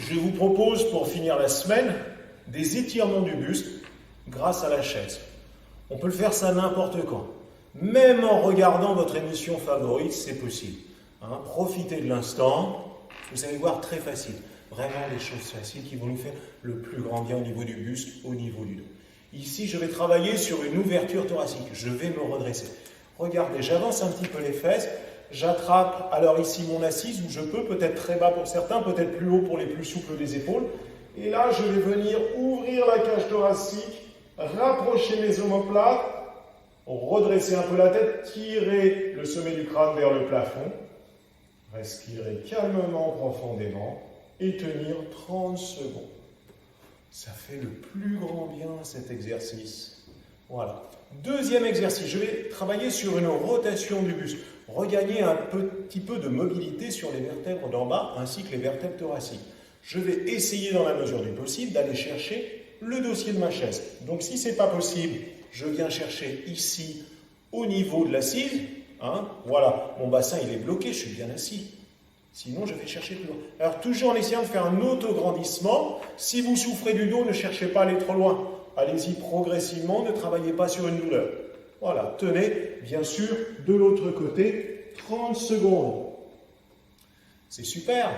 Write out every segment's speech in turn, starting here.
je vous propose pour finir la semaine des étirements du buste grâce à la chaise. On peut le faire ça n'importe quand. Même en regardant votre émission favorite, c'est possible. Profitez de l'instant, vous allez voir, très facile. Vraiment des choses faciles qui vont nous faire le plus grand bien au niveau du buste, au niveau du dos. Ici, je vais travailler sur une ouverture thoracique. Je vais me redresser. Regardez, j'avance un petit peu les fesses. J'attrape alors ici mon assise où je peux, peut-être très bas pour certains, peut-être plus haut pour les plus souples des épaules. Et là, je vais venir ouvrir la cage thoracique, rapprocher mes omoplates, redresser un peu la tête, tirer le sommet du crâne vers le plafond, respirer calmement, profondément et tenir 30 secondes. Ça fait le plus grand bien cet exercice. Voilà. Deuxième exercice, je vais travailler sur une rotation du buste. Regagner un petit peu de mobilité sur les vertèbres d'en bas ainsi que les vertèbres thoraciques. Je vais essayer dans la mesure du possible d'aller chercher le dossier de ma chaise. Donc si ce n'est pas possible, je viens chercher ici au niveau de l'assise. Voilà, mon bassin il est bloqué, je suis bien assis. Sinon, je vais chercher plus loin. Alors, toujours en essayant de faire un auto-grandissement. Si vous souffrez du dos, ne cherchez pas à aller trop loin. Allez-y progressivement, ne travaillez pas sur une douleur. Voilà, tenez, bien sûr, de l'autre côté, 30 secondes. C'est super.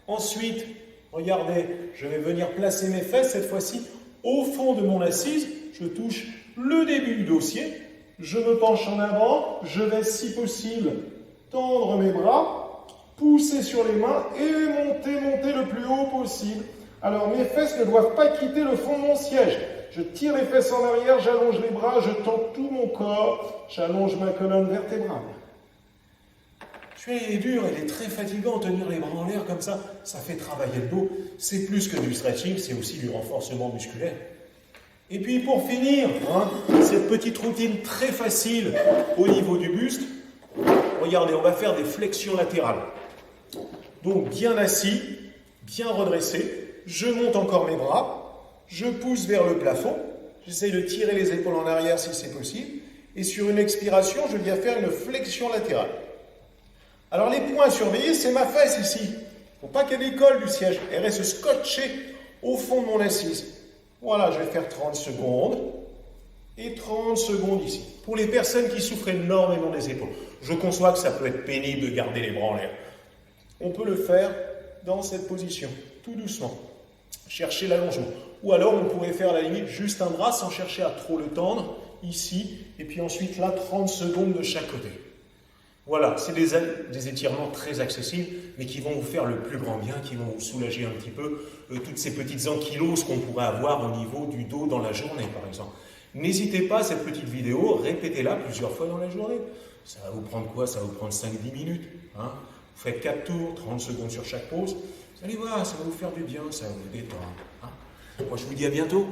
Ensuite, regardez, je vais venir placer mes fesses, cette fois-ci, au fond de mon assise. Je touche le début du dossier. Je me penche en avant. Je vais, si possible, tendre mes bras. Pousser sur les mains et monter le plus haut possible. Alors mes fesses ne doivent pas quitter le fond de mon siège. Je tire les fesses en arrière, j'allonge les bras, je tends tout mon corps, j'allonge ma colonne vertébrale. Je suis il est dur, il est très fatigant de tenir les bras en l'air comme ça. Ça fait travailler le dos. C'est plus que du stretching, c'est aussi du renforcement musculaire. Et puis pour finir, cette petite routine très facile au niveau du buste. Regardez, on va faire des flexions latérales. Donc bien assis, bien redressé, je monte encore mes bras, je pousse vers le plafond, j'essaye de tirer les épaules en arrière si c'est possible, et sur une expiration, je viens faire une flexion latérale. Alors les points à surveiller, c'est ma fesse ici. Il ne faut pas qu'elle décolle du siège, elle reste scotchée au fond de mon assise. Voilà, je vais faire 30 secondes, et 30 secondes ici. Pour les personnes qui souffrent énormément des épaules, je conçois que ça peut être pénible de garder les bras en l'air. On peut le faire dans cette position, tout doucement. Chercher l'allongement. Ou alors on pourrait faire à la limite juste un bras sans chercher à trop le tendre, ici, et puis ensuite là, 30 secondes de chaque côté. Voilà, c'est des étirements très accessibles, mais qui vont vous faire le plus grand bien, qui vont vous soulager un petit peu toutes ces petites ankyloses qu'on pourrait avoir au niveau du dos dans la journée, par exemple. N'hésitez pas à cette petite vidéo, répétez-la plusieurs fois dans la journée. Ça va vous prendre quoi? Ça va vous prendre 5-10 minutes. Vous faites 4 tours, 30 secondes sur chaque pause. Vous allez voir, ça va vous faire du bien, ça va vous détendre. Moi, je vous dis à bientôt.